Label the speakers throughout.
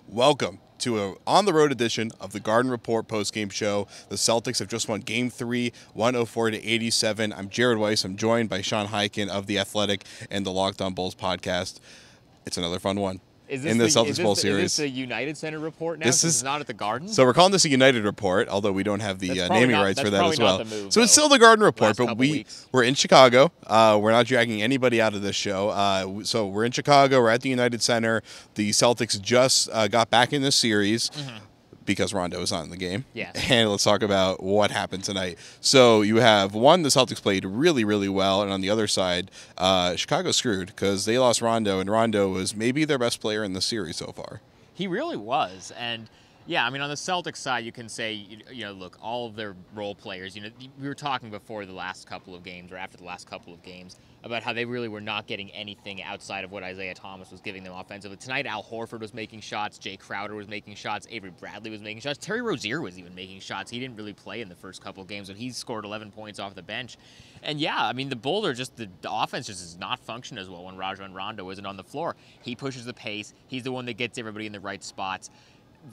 Speaker 1: Welcome to an on-the-road edition of the Garden Report postgame show. The Celtics have just won Game 3, 104-87. I'm Jared Weiss. I'm joined by Sean Highkin of The Athletic and the Locked On Bulls podcast. It's another fun one. In the Celtics Bowl series.
Speaker 2: Is this a United Center report now?
Speaker 1: This is
Speaker 2: not at the Garden?
Speaker 1: So we're calling this a United report, although we don't have the naming rights for that as well.
Speaker 2: Not the move,
Speaker 1: so it's still the Garden Report, but
Speaker 2: weeks.
Speaker 1: we're in Chicago. We're not dragging anybody out of this show. So we're in Chicago. We're at the United Center. The Celtics just got back in this series. Because Rondo is not in the game.
Speaker 2: Yeah.
Speaker 1: And let's talk about what happened tonight. So you have, one, the Celtics played really, really well. And on the other side, Chicago screwed because they lost Rondo. And Rondo was maybe their best player in the series so far.
Speaker 2: He really was. And, yeah, I mean, on the Celtics side, you can say, look, all of their role players, we were talking before the last couple of games or after the last couple of games about how they really were not getting anything outside of what Isaiah Thomas was giving them offensively. Tonight, Al Horford was making shots. Jay Crowder was making shots. Avery Bradley was making shots. Terry Rozier was even making shots. He didn't really play in the first couple of games, but he scored 11 points off the bench. And, yeah, I mean, the Bulls are just the offense just does not function as well when Rajon Rondo isn't on the floor. He pushes the pace. He's the one that gets everybody in the right spots.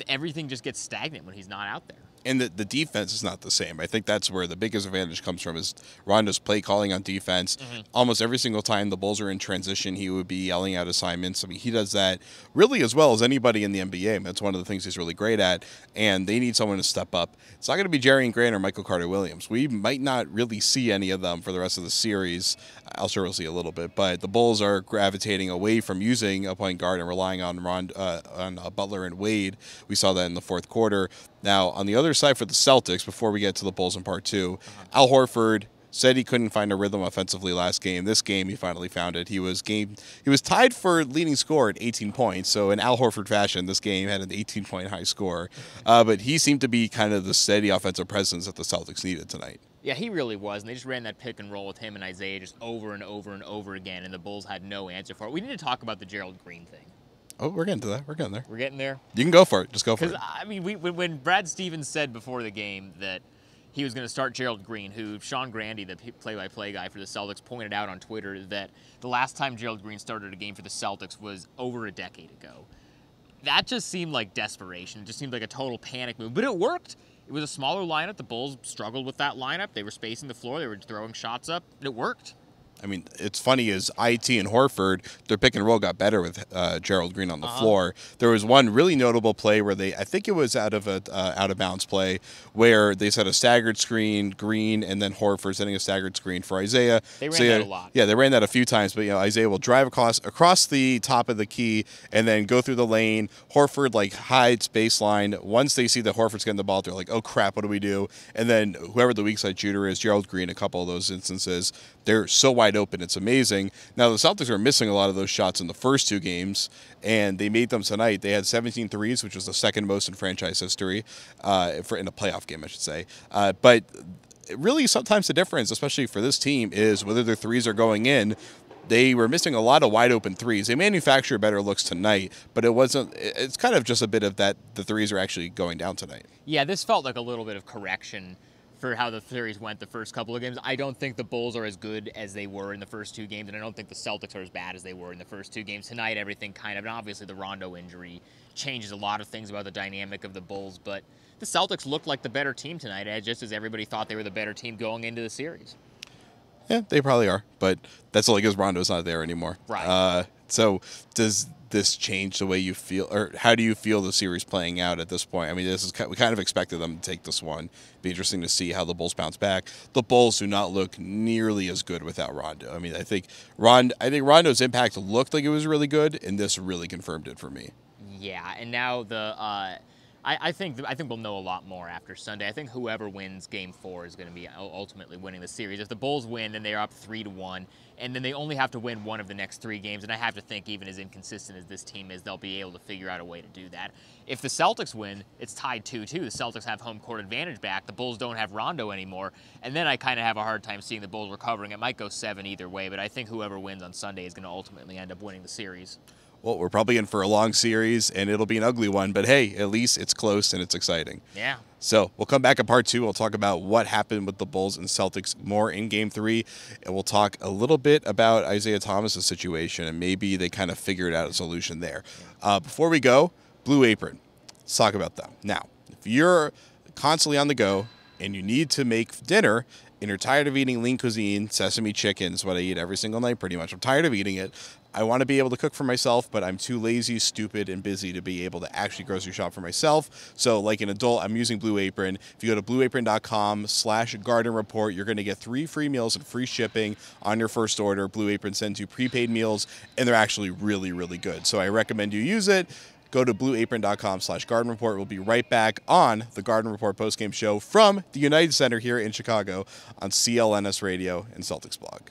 Speaker 2: Everything just gets stagnant when he's not out there.
Speaker 1: And the defense is not the same. I think that's where the biggest advantage comes from is Rondo's play calling on defense. Almost every single time the Bulls are in transition, he would be yelling out assignments. I mean, he does that really as well as anybody in the NBA. I mean, that's one of the things he's really great at, and they need someone to step up. It's not going to be Jerrion Grant or Michael Carter-Williams. We might not really see any of them for the rest of the series. I'll sure we'll see a little bit, but the Bulls are gravitating away from using a point guard and relying on Butler and Wade. We saw that in the fourth quarter. Now, on the other side for the Celtics, before we get to the Bulls in part two, Al Horford said he couldn't find a rhythm offensively last game. This game, he finally found it. He was tied for leading scorer at 18 points. So in Al Horford fashion, this game had an 18-point high score. But he seemed to be kind of the steady offensive presence that the Celtics needed tonight.
Speaker 2: Yeah, he really was, and they just ran that pick and roll with him and Isaiah just over and over and over again, and the Bulls had no answer for it. We need to talk about the Gerald Green thing.
Speaker 1: Oh, we're getting to that. We're getting there.
Speaker 2: We're getting there?
Speaker 1: You can go for it. Just go for it.
Speaker 2: Because, I mean, when Brad Stevens said before the game that he was going to start Gerald Green, who Sean Grandy, the play-by-play guy for the Celtics, pointed out on Twitter that the last time Gerald Green started a game for the Celtics was over a decade ago. That just seemed like desperation. It just seemed like a total panic move. But it worked. It was a smaller lineup. The Bulls struggled with that lineup. They were spacing the floor. They were throwing shots up. It worked. I
Speaker 1: mean, it's funny is IT and Horford, their pick and roll got better with Gerald Green on the floor. There was one really notable play where I think it was out of bounds play, where they set a staggered screen, Green, and then Horford setting a staggered screen for Isaiah.
Speaker 2: They ran that a lot.
Speaker 1: Yeah, they ran that a few times, but Isaiah will drive across the top of the key and then go through the lane. Horford hides baseline. Once they see that Horford's getting the ball, they're like, "Oh crap, what do we do?" And then whoever the weak side shooter is, Gerald Green, a couple of those instances, they're so wide open. It's amazing. Now, the Celtics are missing a lot of those shots in the first two games, and they made them tonight. They had 17 threes, which was the second most in franchise history, in a playoff game, I should say. But really, sometimes the difference, especially for this team, is whether their threes are going in. They were missing a lot of wide open threes. They manufactured better looks tonight, but it's kind of just a bit of that the threes are actually going down tonight.
Speaker 2: Yeah, this felt like a little bit of correction for how the series went the first couple of games. I don't think the Bulls are as good as they were in the first two games, and I don't think the Celtics are as bad as they were in the first two games. Tonight, everything and obviously the Rondo injury changes a lot of things about the dynamic of the Bulls, but the Celtics looked like the better team tonight, just as everybody thought they were the better team going into the series.
Speaker 1: Yeah, they probably are, but that's only because Rondo's not there anymore.
Speaker 2: Right.
Speaker 1: So does this change the way you feel, or how do you feel the series playing out at this point? I mean, we kind of expected them to take this one. Be interesting to see how the Bulls bounce back. The Bulls do not look nearly as good without Rondo. I mean, I think Rondo's impact looked like it was really good, and this really confirmed it for me.
Speaker 2: Yeah, and now I think we'll know a lot more after Sunday. I think whoever wins Game 4 is going to be ultimately winning the series. If the Bulls win, then they're up 3-1, and then they only have to win one of the next three games. And I have to think, even as inconsistent as this team is, they'll be able to figure out a way to do that. If the Celtics win, it's tied 2-2. The Celtics have home court advantage back. The Bulls don't have Rondo anymore, and then I kind of have a hard time seeing the Bulls recovering. It might go 7 either way, but I think whoever wins on Sunday is going to ultimately end up winning the series.
Speaker 1: Well, we're probably in for a long series, and it'll be an ugly one. But, hey, at least it's close and it's exciting.
Speaker 2: Yeah.
Speaker 1: So we'll come back in part 2. We'll talk about what happened with the Bulls and Celtics more in Game 3. And we'll talk a little bit about Isaiah Thomas' situation, and maybe they kind of figured out a solution there. Before we go, Blue Apron. Let's talk about them. Now, if you're constantly on the go and you need to make dinner and you're tired of eating lean cuisine, sesame chicken is what I eat every single night pretty much. I'm tired of eating it. I want to be able to cook for myself, but I'm too lazy, stupid, and busy to be able to actually grocery shop for myself. So like an adult, I'm using Blue Apron. If you go to blueapron.com/garden report, you're going to get 3 free meals and free shipping on your first order. Blue Apron sends you prepaid meals, and they're actually really, really good. So I recommend you use it. Go to blueapron.com/garden report. We'll be right back on the Garden Report postgame show from the United Center here in Chicago on CLNS Radio and Celtics Blog.